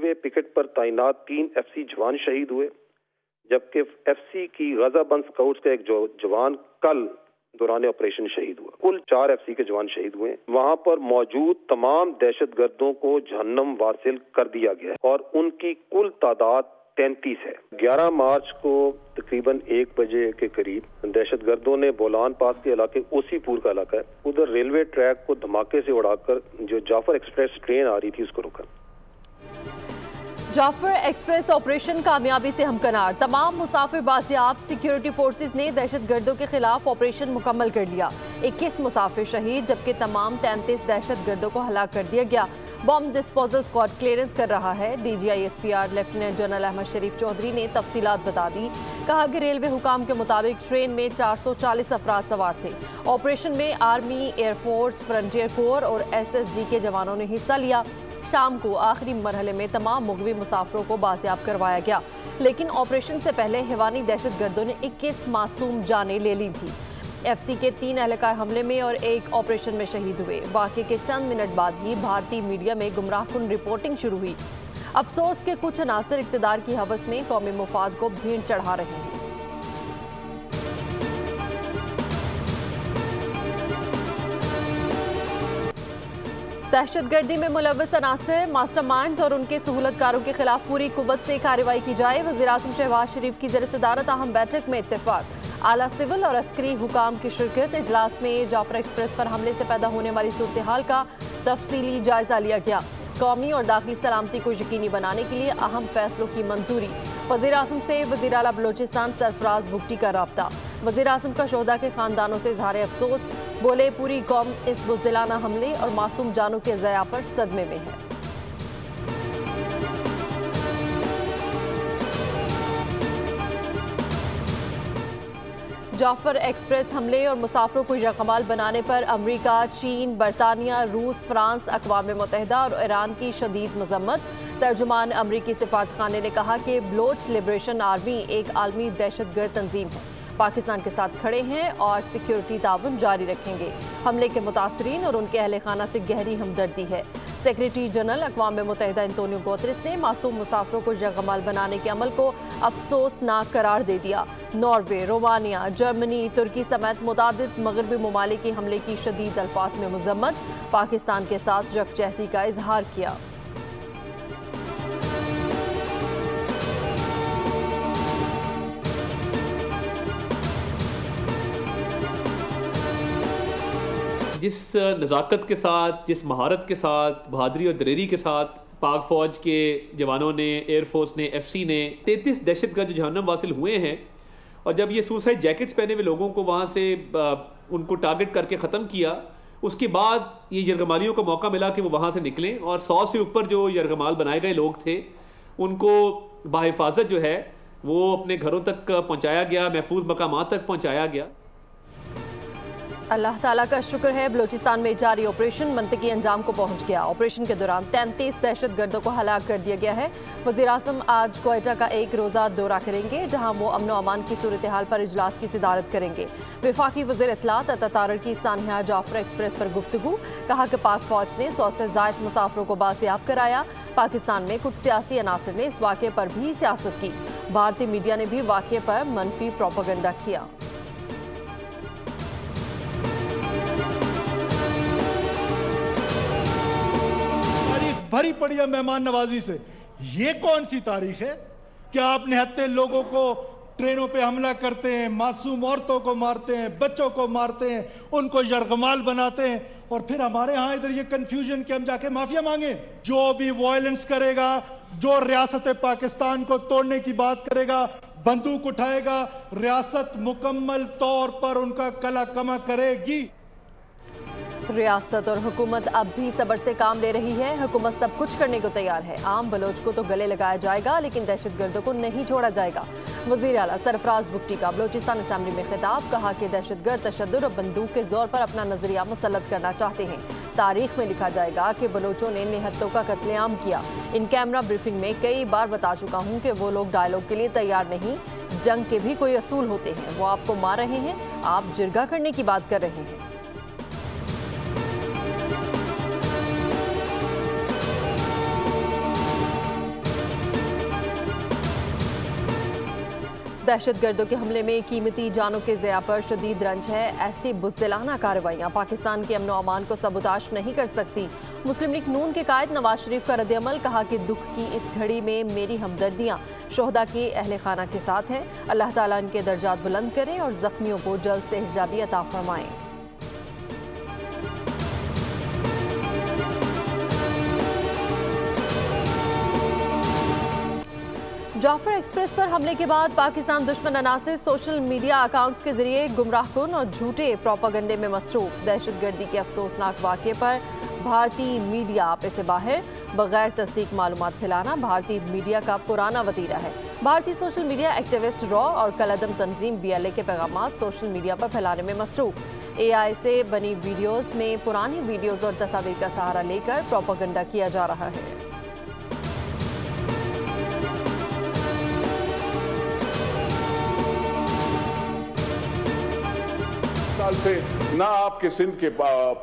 Railway picket पर तैनात 3 FC जवान शहीद हुए, जबकि FC की गजाबंद स्काउट्स का एक जवान कल दौरान ऑपरेशन शहीद हुआ। कुल 4 FC के जवान शहीद हुए। वहां पर मौजूद तमाम दहशतगर्दों को जहन्नम वासिल कर दिया गया और उनकी कुल तादाद 33 है। 11 मार्च को तकरीबन 1 बजे के करीब दहशतगर्दों ने बोलान पास के इलाके ओसीपुर का इलाका है, उधर रेलवे ट्रैक को धमाके से उड़ाकर जो जाफर एक्सप्रेस ट्रेन आ रही थी उसको रोका। जाफर एक्सप्रेस ऑपरेशन कामयाबी से हमकनार, तमाम मुसाफिर बाजियाब। सिक्योरिटी फोर्सेस ने दहशतगर्दों के खिलाफ ऑपरेशन मुकम्मल कर लिया। 21 मुसाफिर शहीद, जबकि तमाम 33 दहशतगर्दों को हलाक कर दिया गया। बॉम्ब डिस्पोजल स्क्वाड क्लियरेंस कर रहा है। DGI-SPR लेफ्टिनेंट जनरल अहमद शरीफ चौधरी ने तफसीलात बता दी। कहा कि रेलवे हुकाम के मुताबिक ट्रेन में 440 अफराद सवार थे। ऑपरेशन में आर्मी, एयरफोर्स, फ्रंटियर कोर और SSD के जवानों ने हिस्सा लिया। शाम को आखिरी मरहले में तमाम मुगवी मुसाफिरों को बाजियाब करवाया गया, लेकिन ऑपरेशन से पहले हिवानी दहशतगर्दों ने 21 मासूम जानें ले ली थी। FC के 3 एहलकार हमले में और 1 ऑपरेशन में शहीद हुए। वाक़े के चंद मिनट बाद ही भारतीय मीडिया में गुमराहकुन रिपोर्टिंग शुरू हुई। अफसोस के कुछ अनासर इक़्तिदार की हवस में कौमी मुफाद को भेंट चढ़ा रहे हैं। दहशतगर्दी में मुलव्वस अनासर, मास्टरमाइंड्स और उनके सहूलतकारों के खिलाफ पूरी कुव्वत से कार्रवाई की जाए। वज़ीर-ए-आज़म शहबाज शरीफ की ज़ेर-ए-सदारत अहम बैठक में इत्तेफाक। आला सिविल और अस्करी हुकाम की शिरकत। इजलास में जाफर एक्सप्रेस पर हमले से पैदा होने वाली सूरत हाल का तफसीली जायजा लिया गया। कौमी और दाखिली सलामती को यकीनी बनाने के लिए अहम फैसलों की मंजूरी। वज़ीर-ए-आज़म से वज़ीर आला बलोचिस्तान सरफराज भुगटी का राब्ता। वज़ीर-ए-आज़म का शोहदा के खानदानों से इज़हार अफसोस। बोले पूरी कौम इस बुज़दिलाना हमले और मासूम जानों के ज़या पर सदमे में है। जाफर एक्सप्रेस हमले और मुसाफिरों को यकमाल बनाने पर अमरीका, चीन, बरतानिया, रूस, फ्रांस, अक़वाम मुत्तहिदा और ईरान की शदीद मज़म्मत। तर्जुमान अमरीकी सिफारतखाने ने कहा कि बलोच लिबरेशन आर्मी एक आलमी दहशतगर्द तंजीम है, पाकिस्तान के साथ खड़े हैं और सिक्योरिटी ताउन जारी रखेंगे। हमले के मुतासरीन और उनके अहले खाना से गहरी हमदर्दी है। सेक्रेटरी जनरल अक़वाम मुत्तहिदा एंटोनियो गुतेरेस ने मासूम मुसाफिरों को यकमाल बनाने के अमल को अफसोसनाक करार दे दिया। नॉर्वे, रोमानिया, जर्मनी, तुर्की समेत मुतादिद मगरबी ममालिक की हमले की शदीद अल्फाज में मज़म्मत, पाकिस्तान के साथ यकजहती का इजहार किया। जिस नज़ाकत के साथ, जिस महारत के साथ, बहादरी और दलेरी के साथ पाक फ़ौज के जवानों ने, एयरफोर्स ने, FC ने 33 दहशतगर्द जो जहन्नम वासिल हुए हैं, और जब ये सुसाइड जैकेट्स पहने हुए लोगों को वहाँ से उनको टारगेट करके ख़त्म किया, उसके बाद ये यरगमालियों को मौका मिला कि वो वहाँ से निकलें और 100 से ऊपर जो यरगमाल बनाए गए लोग थे उनको बाहिफाजत जो है वो अपने घरों तक पहुँचाया गया, महफूज मकामात तक पहुँचाया गया। अल्लाह ताला का शुक्र है बलूचिस्तान में जारी ऑपरेशन मंतकी अंजाम को पहुंच गया। ऑपरेशन के दौरान 33 दहशतगर्दों को हलाक कर दिया गया है। वज़ीर-ए-आज़म आज क्वेटा का एक रोज़ा दौरा करेंगे, जहां वो अमन व अमान की सूरत हाल पर इजलास की सदारत करेंगे। वफाकी वज़ीर इत्तलात अता की सानिया जाफर एक्सप्रेस पर गुफ्तगू। कहा कि पाक फौज ने 100 से ज़ायद मुसाफिरों को बाजियाब कराया। पाकिस्तान में कुछ सियासी अनासर ने इस वाक़े पर भी सियासत की। भारतीय मीडिया ने भी वाक़े पर मनफी प्रोपेगेंडा किया। भरी पड़ी है मेहमान नवाजी से। ये कौन सी तारीख है कि आप निहत्ते लोगों को ट्रेनों पे हमला करते हैं, मासूम औरतों को मारते हैं, बच्चों को मारते हैं, उनको यरगमाल बनाते हैं, और फिर हमारे यहाँ इधर ये कंफ्यूजन कि हम जाके माफिया मांगे। जो भी वायलेंस करेगा, जो रियासत पाकिस्तान को तोड़ने की बात करेगा, बंदूक उठाएगा, रियासत मुकम्मल तौर पर उनका कला कमा करेगी। रियासत और हुकूमत अब भी सब्र से काम ले रही है। हुकूमत सब कुछ करने को तैयार है। आम बलोच को तो गले लगाया जाएगा, लेकिन दहशतगर्दों को नहीं छोड़ा जाएगा। वज़ीर आला सरफराज भुगटी का बलोचिस्तान असेंबली में खिताब। कहा कि दहशतगर्द तशद्दुद और बंदूक के जोर पर अपना नजरिया मुसल्लत करना चाहते हैं। तारीख में लिखा जाएगा कि बलोचों ने निहत्तों का कत्लेआम किया। इन कैमरा ब्रीफिंग में कई बार बता चुका हूँ कि वो लोग डायलॉग के लिए तैयार नहीं। जंग के भी कोई असूल होते हैं। वो आपको मार रहे हैं, आप जिरगा करने की बात कर रहे हैं। दहशतगर्दों के हमले में कीमती जानों के ज़िया पर शदीद रंज है। ऐसी बुज़दिलाना कार्रवाइयाँ पाकिस्तान के अमन व अमान को सबूताश नहीं कर सकती। मुस्लिम लीग नून के कायद नवाज शरीफ का रद्द-ए-अमल, कहा कि दुख की इस घड़ी में मेरी हमदर्दियाँ शोहदा के अहले खाना के साथ हैं। अल्लाह ताला इनके दर्जात बुलंद करे और जख्मियों को जल्द से हिजाबी अता फरमाएं। जाफर एक्सप्रेस पर हमले के बाद पाकिस्तान दुश्मन अनासिर सोशल मीडिया अकाउंट्स के जरिए गुमराहकुन और झूठे प्रोपागंडे में मसरूफ। दहशतगर्दी के अफसोसनाक वाक़े पर भारतीय मीडिया आपे से बाहर, बगैर तस्दीक मालूमात फैलाना भारतीय मीडिया का पुराना वतीरा है। भारतीय सोशल मीडिया एक्टिविस्ट रॉ और कलअदम तंजीम BLA के पैगामात सोशल मीडिया पर फैलाने में मसरूफ। AI से बनी वीडियोज़ में पुरानी वीडियोज़ और तस्वीर का सहारा लेकर प्रोपागंडा किया जा रहा है। साल से ना आपके सिंध के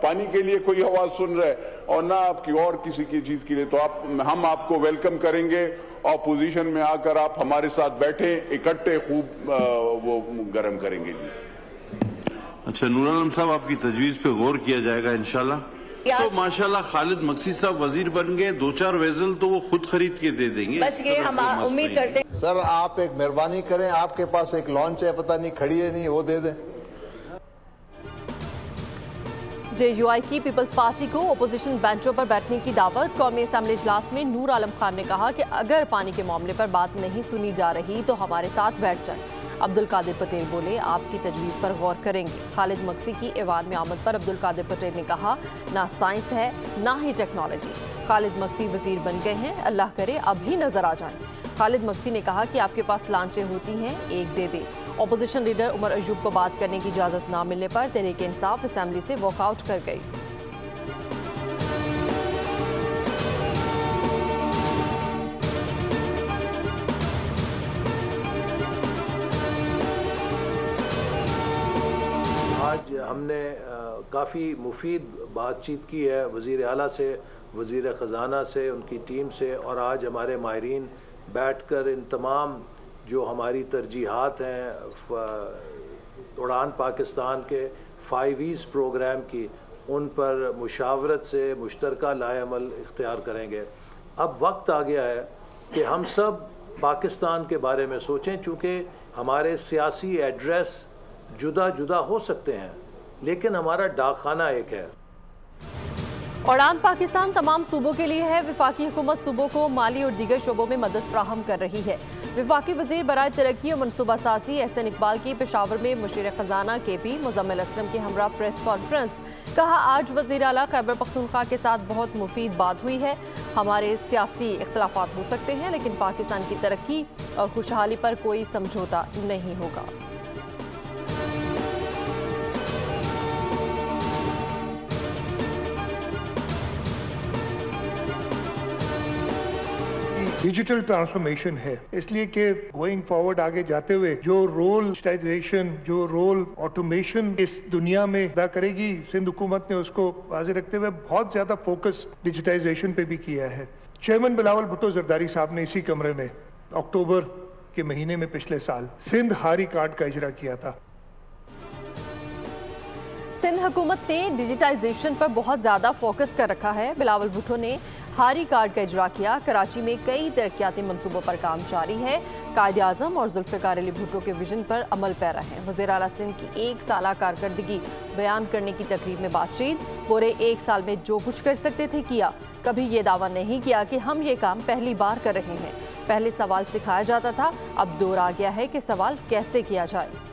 पानी के लिए कोई आवाज सुन रहा है और ना आपकी और किसी की चीज के लिए, तो हम आपको वेलकम करेंगे। ऑपोजिशन में आकर आप हमारे साथ बैठे, इकट्ठे खूब वो गर्म करेंगे जी। अच्छा नूर आलम साहब, आपकी तजवीज पे गौर किया जाएगा इंशाल्लाह। तो माशाल्लाह खालिद मक्सी साहब वजीर बन गए, 2-4 वेजल तो वो खुद खरीद के दे देंगे। बस ये हम उम्मीद करते हैं। सर आप एक मेहरबानी करें, आपके पास एक लॉन्च है, पता नहीं खड़ी है नहीं, वो दे दें। JUI की पीपल्स पार्टी को अपोजिशन बेंचों पर बैठने की दावत। कौमी असेंबली इजलास में नूर आलम खान ने कहा कि अगर पानी के मामले पर बात नहीं सुनी जा रही तो हमारे साथ बैठ जाएं। अब्दुल कादिर पटेल बोले, आपकी तजवीज़ पर गौर करेंगे। खालिद मक्सी की ऐवान में आमद पर अब्दुल कादिर पटेल ने कहा, ना साइंस है ना ही टेक्नोलॉजी। खालिद मक्सी वजीर बन गए हैं, अल्लाह करे अभी नजर आ जाएं। खालिद मक्सी ने कहा कि आपके पास लांचें होती हैं, एक दे दे। ऑपोजिशन लीडर उमर अयूब को बात करने की इजाजत न मिलने पर तहरीक इंसाफ असेंबली से वॉकआउट कर गई। आज हमने काफ़ी मुफीद बातचीत की है वज़ीर आला से, वज़ीर ख़जाना से, उनकी टीम से, और आज हमारे माहिरीन बैठकर इन तमाम जो हमारी तरजीहात हैं उड़ान पाकिस्तान के 5E's प्रोग्राम की, उन पर मुशावरत से मुश्तरका लाएअमल इख्तियार करेंगे। अब वक्त आ गया है कि हम सब पाकिस्तान के बारे में सोचें, चूँकि हमारे सियासी एड्रेस जुदा जुदा हो सकते हैं लेकिन हमारा डाकखाना एक है। उड़ान पाकिस्तान तमाम सूबों के लिए है। वफाकी हुकूमत सूबों को माली और दीगर शोबों में मदद फराहम कर रही है। वफाकी वज़ीर बराए तरक्की और मनसूबा साजी एहसन इकबाल की पेशावर में मुशीर ख़जाना KP मुज़म्मिल असलम के हमरा प्रेस कॉन्फ्रेंस। कहा, आज वज़ीर आला खैबर पख्तूनख्वा के साथ बहुत मुफीद बात हुई है। हमारे सियासी इख्तलाफात हो सकते हैं लेकिन पाकिस्तान की तरक्की और खुशहाली पर कोई समझौता नहीं होगा। डिजिटल ट्रांसफॉर्मेशन है, इसलिए कि गोइंग फॉरवर्ड आगे जाते हुए जो रोल डिजिटाइजेशन, जो रोल ऑटोमेशन इस दुनिया में अदा करेगी, सिंध हुकूमत ने उसको वाज़ेह रखते हुए बहुत ज्यादा फोकस डिजिटाइजेशन पे भी किया है। चेयरमैन बिलावल भुट्टो जरदारी साहब ने इसी कमरे में अक्टूबर के महीने में पिछले साल सिंध हारी कार्ड का इजरा किया था। सिंध हुकूमत ने डिजिटाइजेशन पर बहुत ज्यादा फोकस कर रखा है। बिलावल भुट्टो ने हारी कार्ड का इजरा किया। कराची में कई तरक्याती मंसूबों पर काम जारी है। कायदे आज़म और जुल्फ़िकार अली भुट्टो के विजन पर अमल पैरा है। वज़ीर आला सिंध की 1 साला कारकर्दगी बयान करने की तकरीब में बातचीत। पूरे 1 साल में जो कुछ कर सकते थे किया। कभी ये दावा नहीं किया कि हम ये काम पहली बार कर रहे हैं। पहले सवाल सिखाया जाता था, अब दौर आ गया है कि सवाल कैसे किया जाए।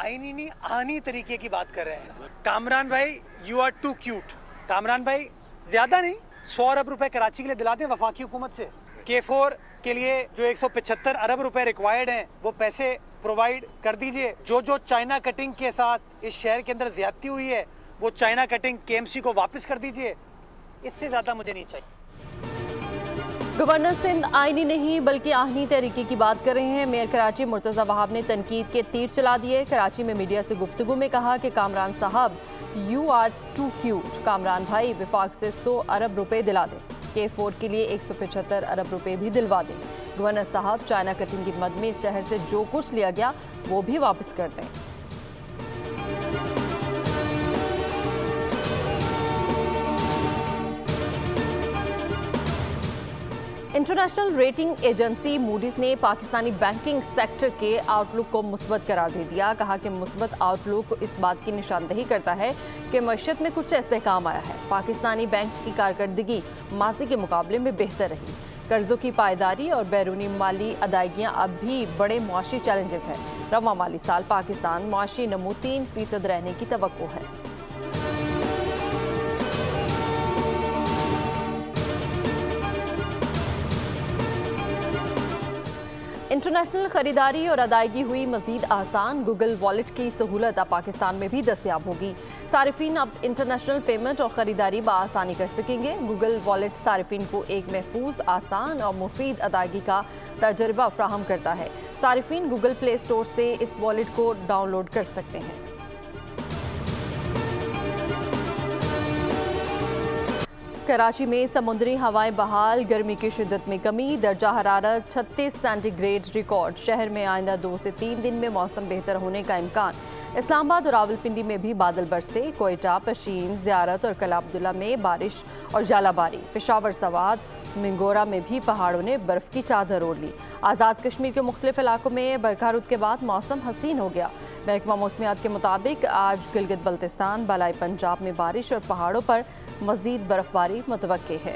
आईनी नहीं आनी तरीके की बात कर रहे हैं। कामरान भाई, you are too cute. Kamran भाई, ज्यादा नहीं, 100 अरब रुपए कराची के लिए दिलाते हैं वफाकी हुकूमत से। K4 के लिए जो 175 अरब रुपए रिक्वायर्ड हैं वो पैसे प्रोवाइड कर दीजिए। जो चाइना कटिंग के साथ इस शहर के अंदर ज्यादती हुई है वो चाइना कटिंग KMC को वापस कर दीजिए। इससे ज्यादा मुझे नहीं चाहिए। गवर्नर सिंध आईनी नहीं बल्कि आहनी तरीके की बात कर रहे हैं। मेयर कराची मुर्तजा वहाब ने तनकीद के तीर चला दिए। कराची में मीडिया से गुफ्तगू में कहा कि कामरान साहब You are too cute। Kamran भाई विफाक से 100 अरब रुपए दिला दें। K4 के लिए 175 अरब रुपए भी दिलवा दें। गवर्नर साहब चाइना कटिंग की मद में इस शहर से जो कुछ लिया गया वो भी वापस कर दें। इंटरनेशनल रेटिंग एजेंसी मूडीज ने पाकिस्तानी बैंकिंग सेक्टर के आउटलुक को मुस्बत करार दे दिया। कहा कि मुस्बत आउटलुक इस बात की निशानदेही करता है कि मईशत में कुछ इस्तेहकाम आया है। पाकिस्तानी बैंक्स की कारकर्दगी माजी के मुकाबले में बेहतर रही। कर्जों की पायदारी और बैरूनी माली अदायगियां अब भी बड़े मुआशी चैलेंजेस हैं। रवा माली साल पाकिस्तान मुआशी नमू 3% रहने की तवक्को है। इंटरनेशनल खरीदारी और अदायगी हुई मजीद आसान। गूगल वॉलेट की सहूलत अब पाकिस्तान में भी दस्तयाब होगी। सारिफीन अब इंटरनेशनल पेमेंट और ख़रीदारी बआसानी कर सकेंगे। गूगल वॉलेट सारिफीन को एक महफूज, आसान और मुफीद अदायगी का तजर्बा फ्राहम करता है। सारिफीन गूगल प्ले स्टोर से इस वॉलेट को डाउनलोड कर सकते हैं। कराची में समुद्री हवाएं बहाल, गर्मी की शिद्दत में कमी, दर्जा हरारत 36 सेंटीग्रेड रिकॉर्ड। शहर में आइंदा 2 से 3 दिन में मौसम बेहतर होने का इम्कान। इस्लामाबाद और रावलपिंडी में भी बादल बरसे। कोयटा, पशीन, ज़ियारत और कला अब्दुल्ला में बारिश और जालाबारी। पेशावर, सवाद, मिंगोरा में भी पहाड़ों ने बर्फ की चादर ओढ़ ली। आज़ाद कश्मीर के मुख्तलिफ इलाकों में बरखा के बाद मौसम हसीन हो गया। महकमा मौसमियात के मुताबिक आज गिलगित बल्तिस्तान, बालाई पंजाब में बारिश और पहाड़ों पर मजीद बर्फबारी मुतवक्के है।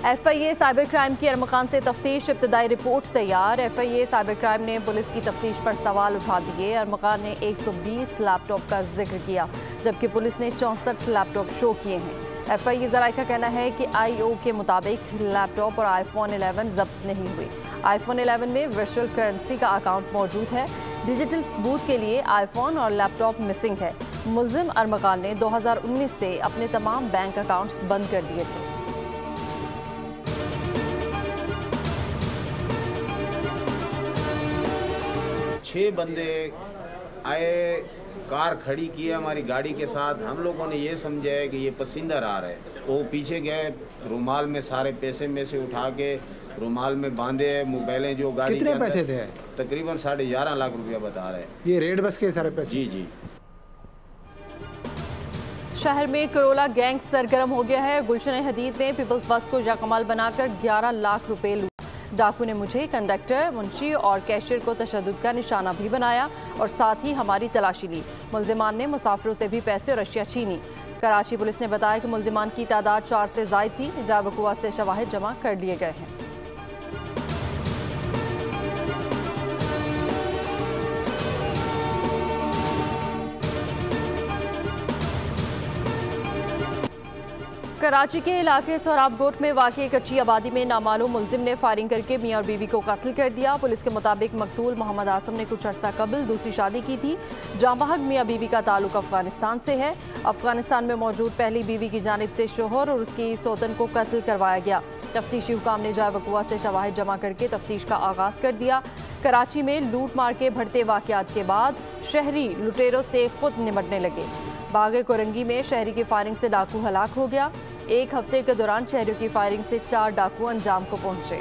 FIA साइबर क्राइम की अरमकान से तफ्तीश, इब्तदाई रिपोर्ट तैयार। FIA साइबर क्राइम ने पुलिस की तफ्तीश पर सवाल उठा दिए। अरमकान ने 120 लैपटॉप का जिक्र किया, जबकि पुलिस ने 64 लैपटॉप शो किए हैं। FIA ज़राए का कहना है कि IO के मुताबिक लैपटॉप और iPhone 11 जब्त नहीं हुए। iPhone 11 में वर्चुअल करेंसी का अकाउंट मौजूद है। डिजिटल सबूत के लिए iPhone और लैपटॉप मिसिंग है। मुल्जिम अरमकान ने 2019 से अपने तमाम बैंक अकाउंट्स बंद कर दिए थे। छह बंदे आए, कार खड़ी की है हमारी गाड़ी के साथ। हम लोगों ने ये समझा है कि ये पसिंदर आ रहे हैं। वो पीछे गए, रुमाल में सारे पैसे में से उठा के रुमाल में बांधे। मोबाइलें जो गाड़ी कितने पैसे थे? तकरीबन 11.5 लाख रुपया बता रहे हैं। ये रेड बस के सारे पैसे? जी जी। शहर में करोला गैंग सरगर्म हो गया है। गुलशन हदीद ने पीपल्स बस को याकमाल बनाकर 11 लाख रुपए लूटे। डाकू ने मुझे, कंडक्टर, मुंशी और कैशियर को तशद्दुद का निशाना भी बनाया और साथ ही हमारी तलाशी ली। मुल्जिमान ने मुसाफिरों से भी पैसे और अशिया छीनी। कराची पुलिस ने बताया कि मुल्जिमान की तादाद 4 से ज़ायद थी। जावकुआ से शवाहिद जमा कर लिए गए हैं। कराची के इलाके सोहराबकोट में वाक़ एक अच्छी आबादी में नामालूम मुल्जिम ने फायरिंग करके मियाँ और बीवी को कत्ल कर दिया। पुलिस के मुताबिक मकतूल मोहम्मद आसम ने कुछ अरसा कबल दूसरी शादी की थी। जांबहक मियाँ बीवी का ताल्लुक अफगानिस्तान से है। अफगानिस्तान में मौजूद पहली बीवी की जानिब से शोहर और उसकी सोतन को कत्ल करवाया गया। तफ्तीशी हुकाम ने जावकुआ से शवाहिद जमा करके तफ्तीश का आगाज़ कर दिया। कराची में लूट मार के बढ़ते वाक़यात के बाद शहरी लुटेरों से खुद निमटने लगे। बागे कोरंगी में शहरी की फायरिंग से डाकू हलाक हो गया। एक हफ्ते के दौरान शहरियों की फायरिंग से 4 डाकू अंजाम को पहुंचे।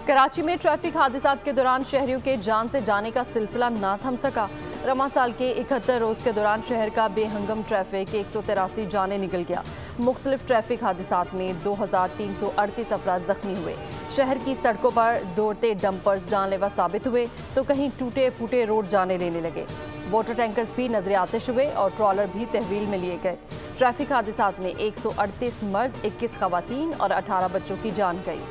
कराची में ट्रैफिक हादसात के दौरान शहरियों के जान से जाने का सिलसिला ना थम सका। रमा साल के 71 रोज़ के दौरान शहर का बेहंगम ट्रैफिक 183 जाने निकल गया। मुख्तलिफ ट्रैफिक हादसात में 2338 अफराद जख्मी हुए। शहर की सड़कों पर दौड़ते डंपर्स जानलेवा साबित हुए तो कहीं टूटे फूटे रोड जाने लेने लगे। वाटर टैंकर्स भी नजर आतिश हुए और ट्रॉलर भी तहवील में लिए गए। ट्रैफिक हादसात में 138 मर्द, 21 खवातीन और 18 बच्चों की जान गई।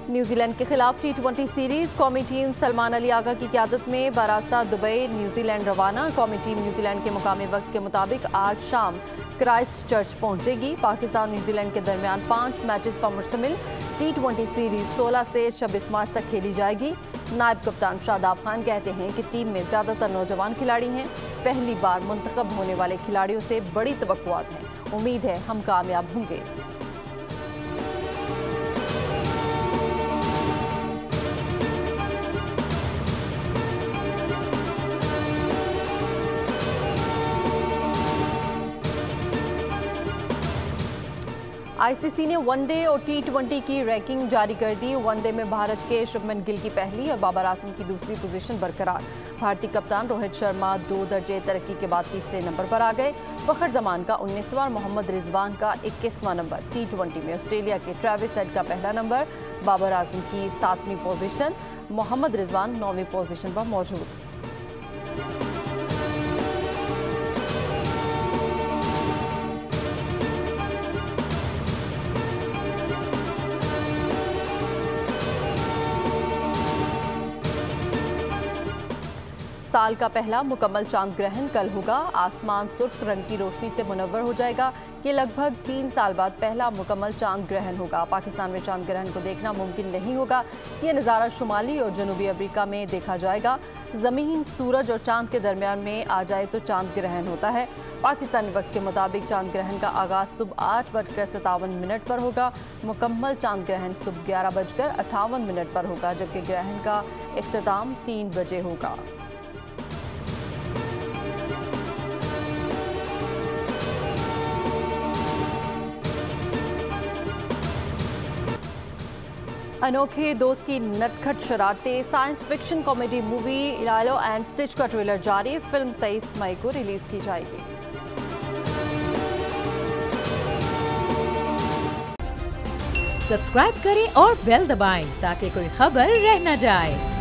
न्यूजीलैंड के खिलाफ T20 सीरीज कौमी टीम सलमान अली आगा की क़यादत में बरास्ता दुबई न्यूजीलैंड रवाना। कौमी टीम न्यूजीलैंड के मुकामी वक्त के मुताबिक आज शाम क्राइस्ट चर्च पहुंचेगी। पाकिस्तान न्यूजीलैंड के दरमियान 5 मैचेस पर मुश्तमिल T20 सीरीज 16 से 26 मार्च तक खेली जाएगी। नायब कप्तान शादाब खान कहते हैं कि टीम में ज्यादातर नौजवान खिलाड़ी हैं। पहली बार मुंतखब होने वाले खिलाड़ियों से बड़ी तवक्कुआत हैं। उम्मीद है हम कामयाब होंगे। आईसीसी ने वनडे और T20 की रैंकिंग जारी कर दी। वनडे में भारत के शुभमन गिल की पहली और बाबर आजम की दूसरी पोजीशन बरकरार। भारतीय कप्तान रोहित शर्मा 2 दर्जे तरक्की के बाद तीसरे नंबर पर आ गए। फखर जमान का 19वां और मोहम्मद रिजवान का 21वां नंबर। T20 में ऑस्ट्रेलिया के ट्रेविस हेड का पहला नंबर, बाबर आजम की 7वीं पोजीशन, मोहम्मद रिजवान 9वीं पोजीशन पर मौजूद। साल का पहला मुकम्मल चांद ग्रहण कल होगा। आसमान सुर्ख रंग की रोशनी से मुनव्वर हो जाएगा। ये लगभग 3 साल बाद पहला मुकम्मल चांद ग्रहण होगा। पाकिस्तान में चांद ग्रहण को देखना मुमकिन नहीं होगा। ये नज़ारा शुमाली और जनूबी अफ्रीका में देखा जाएगा। ज़मीन, सूरज और चांद के दरमियान में आ जाए तो चांद ग्रहण होता है। पाकिस्तानी वक्त के मुताबिक चांद ग्रहण का आगाज़ सुबह 8:57 पर होगा। मुकम्मल चांद ग्रहण सुबह 11:58 पर होगा, जबकि ग्रहण का इख्तिताम 3 बजे होगा। अनोखे दोस्त की नटखट शरारतें। साइंस फिक्शन कॉमेडी मूवी लिलो एंड स्टिच का ट्रेलर जारी। फिल्म 23 मई को रिलीज की जाएगी। सब्सक्राइब करें और बेल दबाएं ताकि कोई खबर रह न जाए।